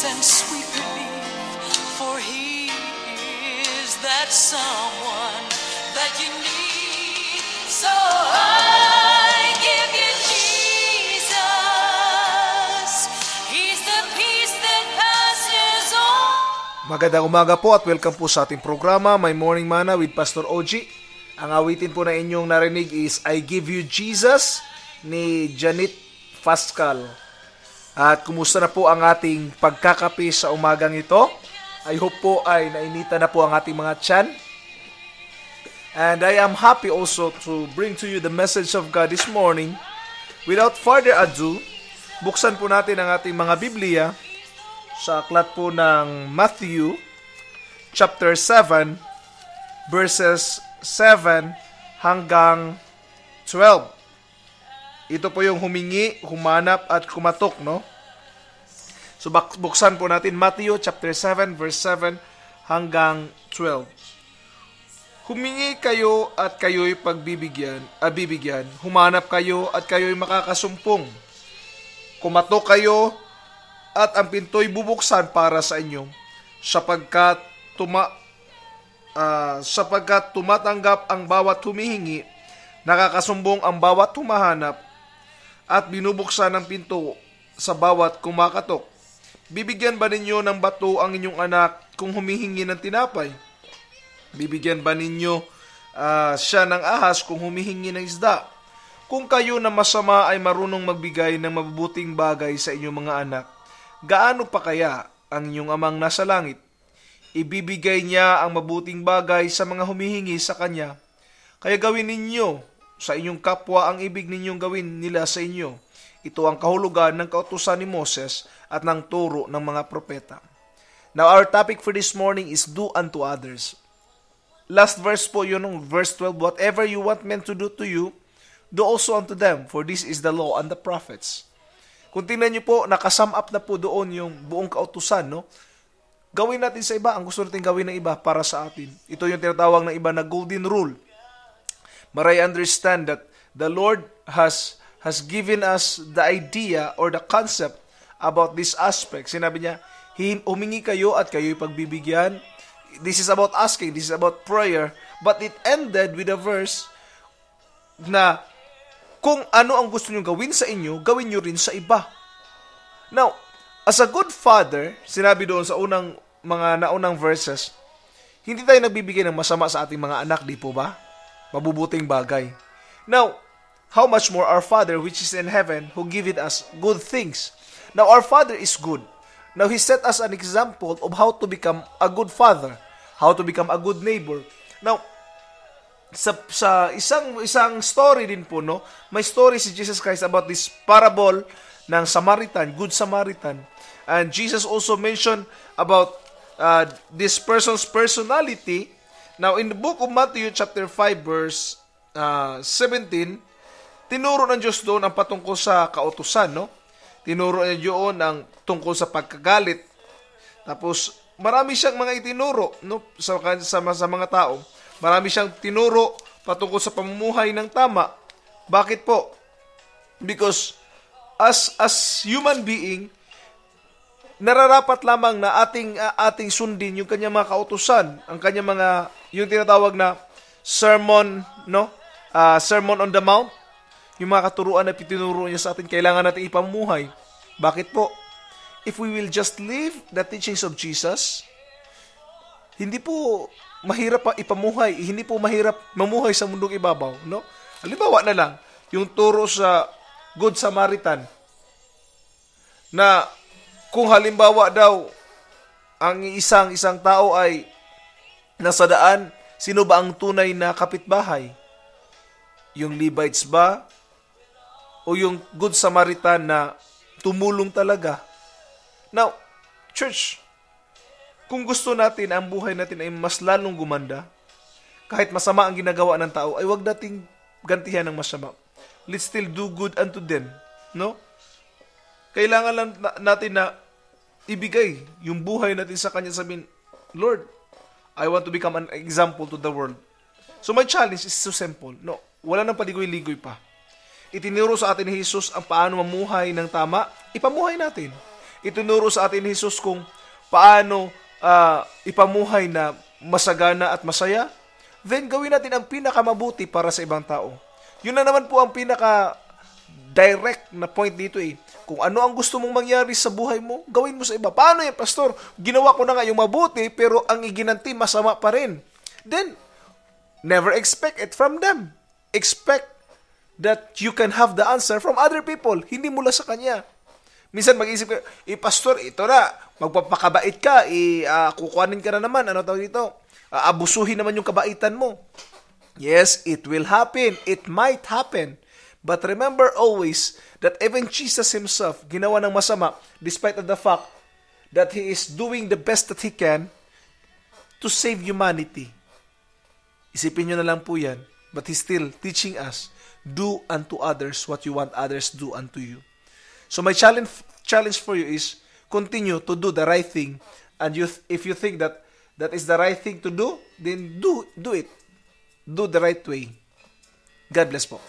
and sweet relief, for He is that someone that you need. So I give you Jesus. He's the peace that passes all. Magandang umaga po at welcome po sa ating programa, My Morning Manna with Pastor OG. Ang awitin po na inyong narinig is I Give You Jesus ni Janet Pascal. At kumusta na po ang ating pagkakape sa umagang ito? I hope po ay nainita na po ang ating mga tiyan. And I am happy also to bring to you the message of God this morning. Without further ado, buksan po natin ang ating mga Biblia sa aklat po ng Matthew chapter 7 verses 7 hanggang 12. Ito po yung humingi, humanap at kumatok, no? So buksan po natin Matthew chapter 7 verse 7 hanggang 12. Humingi kayo at kayo'y bibigyan. Humanap kayo at kayo'y makakasumpong. Kumatok kayo at ang pinto'y bubuksan para sa inyo, sapagkat tumatanggap ang bawat humihingi, nakakasumbong ang bawat humahanap, at binubuksan ng pinto sa bawat kumakatok. Bibigyan ba ninyo ng bato ang inyong anak kung humihingi ng tinapay? Bibigyan ba ninyo siya ng ahas kung humihingi ng isda? Kung kayo na masama ay marunong magbigay ng mabubuting bagay sa inyong mga anak, gaano pa kaya ang inyong amang nasa langit? Ibibigay niya ang mabuting bagay sa mga humihingi sa kanya. Kaya gawin ninyo sa inyong kapwa ang ibig ninyong gawin nila sa inyo. Ito ang kahulugan ng kautusan ni Moses at ng turo ng mga propeta. Now our topic for this morning is do unto others. Last verse po yun, verse 12, whatever you want men to do to you, do also unto them, for this is the law and the prophets. Kung tingnan niyo po, nakasum up na po doon yung buong kautusan, no? Gawin natin sa iba ang gusto natin gawin ng iba para sa atin. Ito yung tinatawag ng iba na golden rule. But I understand that the Lord has given us the idea or the concept about this aspect. Sinabi niya, humingi kayo at kayo'y pagbibigyan. This is about asking, this is about prayer. But it ended with a verse na kung ano ang gusto niyo gawin sa inyo, gawin niyo rin sa iba. Now, as a good father, sinabi doon sa mga naunang verses, hindi tayo nagbibigay ng masama sa ating mga anak, di po ba? Mabubuting bagay. Now, how much more our Father which is in heaven who giveth us good things. Now, our Father is good. Now, He set us an example of how to become a good father, how to become a good neighbor. Now, sa isang story din po, no, may story si Jesus Christ about this parable ng Samaritan, Good Samaritan. And Jesus also mentioned about this person's personality. Now, in the book of Matthew chapter 5 verse 17, tinuro ng Diyos doon ang patungkol sa kautusan, no? Tinuro niya doon ang tungkol sa pagkagalit. Tapos, marami siyang mga itinuro, no? sa mga tao. Marami siyang tinuro patungkol sa pamumuhay ng tama. Bakit po? Because as human being, nararapat lamang na ating sundin yung kanyang mga kautusan, ang kanyang mga yung tinatawag na sermon, no? Sermon on the Mount, yung mga katuruan na pitinuro niya sa atin, kailangan natin ipamuhay. Bakit po? If we will just live the teachings of Jesus, hindi po mahirap ipamuhay, hindi po mahirap mamuhay sa mundong ibabaw, no? Halimbawa na lang, yung turo sa Good Samaritan, na kung halimbawa daw, ang isang tao ay nasa daan, sino ba ang tunay na kapitbahay? Yung Levites ba? O yung Good Samaritan na tumulong talaga? Now, church, kung gusto natin ang buhay natin ay mas lalong gumanda, kahit masama ang ginagawa ng tao, ay wag nating gantihan ng masama. Let's still do good unto them. No? Kailangan lang natin na ibigay yung buhay natin sa Kanya, sabihin, Lord, I want to become an example to the world. So my challenge is so simple. No, wala nang paligoy-ligoy pa. Itinuro sa atin ni Jesus ang paano mamuhay ng tama, ipamuhay natin. itunuro sa atin ni Jesus kung paano ipamuhay na masagana at masaya, then gawin natin ang pinakamabuti para sa ibang tao. Yun na naman po ang pinaka-direct na point dito eh. Kung ano ang gusto mong mangyari sa buhay mo, gawin mo sa iba. Paano yan, Pastor? Ginawa ko na nga yung mabuti, pero ang iginanti masama pa rin. Then, never expect it from them. Expect that you can have the answer from other people, hindi mula sa kanya. Minsan mag-isip ka, Pastor, ito na, magpapakabait ka, kukuhanin ka na naman, ano tawag dito? Abusuhin naman yung kabaitan mo. Yes, it will happen. It might happen. But remember always that even Jesus himself ginawa ng masama despite of the fact that he is doing the best that he can to save humanity. Isipin nyo na lang po yan. But he's still teaching us, do unto others what you want others do unto you. So my challenge for you is continue to do the right thing, and if you think that that is the right thing to do, then do it. Do the right way. God bless po.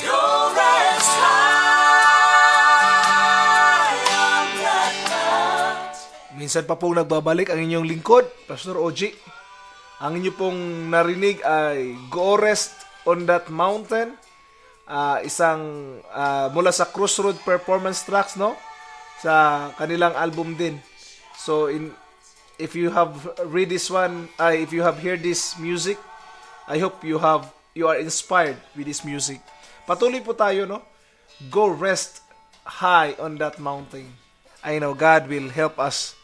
Go rest high on that mountain. Minsan pa pong nagbabalik ang inyong lingkod, Pastor OG. Ang inyo pong narinig ay Go Rest on That Mountain. Mula sa Crossroad Performance Tracks, no? Sa kanilang album din. So, if you have read this one, if you have heard this music, I hope you are inspired with this music. Patuloy po tayo, no? Go rest high on that mountain. I know God will help us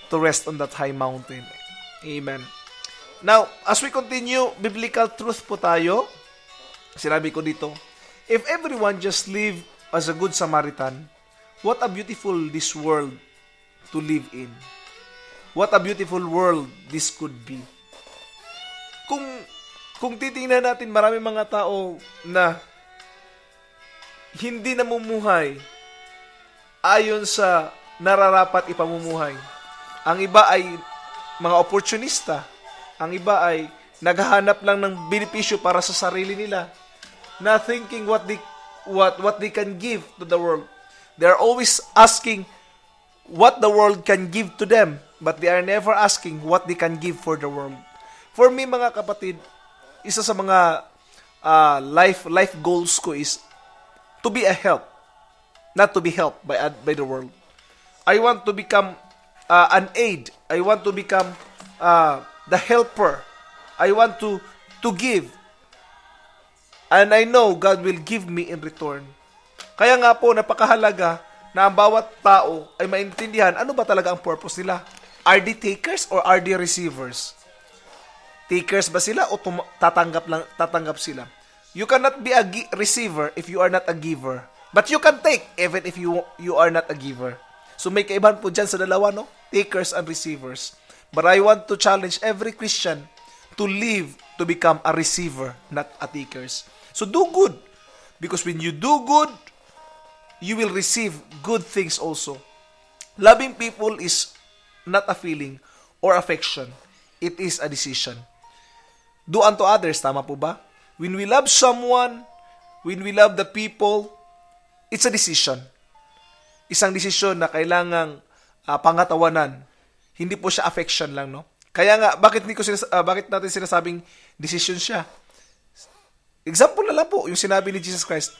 to rest on that high mountain. Amen. Now, as we continue, biblical truth po tayo. Sinabi ko dito, if everyone just live as a good Samaritan, what a beautiful this world to live in. What a beautiful world this could be. Kung titingnan natin, marami mga tao na hindi namumuhay ayon sa nararapat ipamumuhay. Ang iba ay mga opportunista. Ang iba ay naghahanap lang ng benepisyo para sa sarili nila, not thinking what they can give to the world. They are always asking what the world can give to them, but they are never asking what they can give for the world. For me, mga kapatid, isa sa mga life goals ko is to be a help, not to be helped by the world. I want to become an aid. I want to become the helper. I want to give. And I know God will give me in return. Kaya nga po, napakahalaga na ang bawat tao ay maintindihan ano ba talaga ang purpose nila. Are they takers or are they receivers? Takers ba sila o tatanggap sila? You cannot be a receiver if you are not a giver. But you can take even if you are not a giver. So may kaibahan po dyan sa dalawa, no? Takers and receivers. But I want to challenge every Christian to live to become a receiver, not a takers. So do good. Because when you do good, you will receive good things also. Loving people is not a feeling or affection. It is a decision. Do unto others, tama po ba? When we love someone, when we love the people, it's a decision. Isang desisyon na kailangang pangatawanan. Hindi po siya affection lang, no? Kaya nga, bakit natin sinasabing decision siya? Example na lang po, yung sinabi ni Jesus Christ,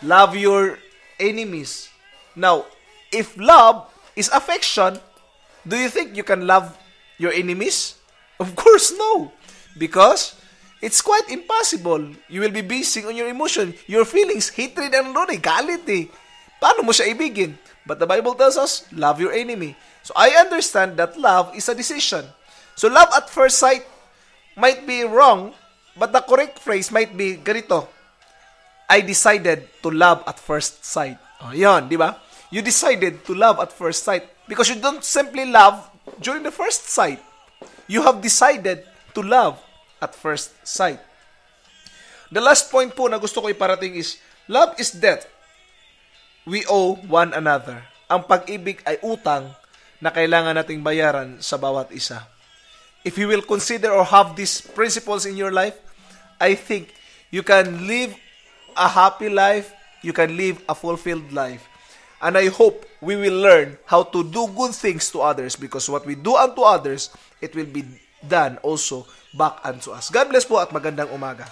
love your enemies. Now, if love is affection, do you think you can love your enemies? Of course, no. Because it's quite impossible. You will be basing on your emotion, your feelings, hatred and galit eh. Paano mo siya ibigin? But the Bible tells us, love your enemy. So I understand that love is a decision. So love at first sight might be wrong, but the correct phrase might be ganito. I decided to love at first sight. Oh, yun, di ba? You decided to love at first sight because you don't simply love during the first sight. You have decided to love at first sight. The last point po na gusto ko iparating is, love is debt we owe one another. Ang pag-ibig ay utang na kailangan nating bayaran sa bawat isa. If you will consider or have these principles in your life, I think you can live a happy life, you can live a fulfilled life. And I hope we will learn how to do good things to others, because what we do unto others, it will be done also back unto us. God bless po at magandang umaga.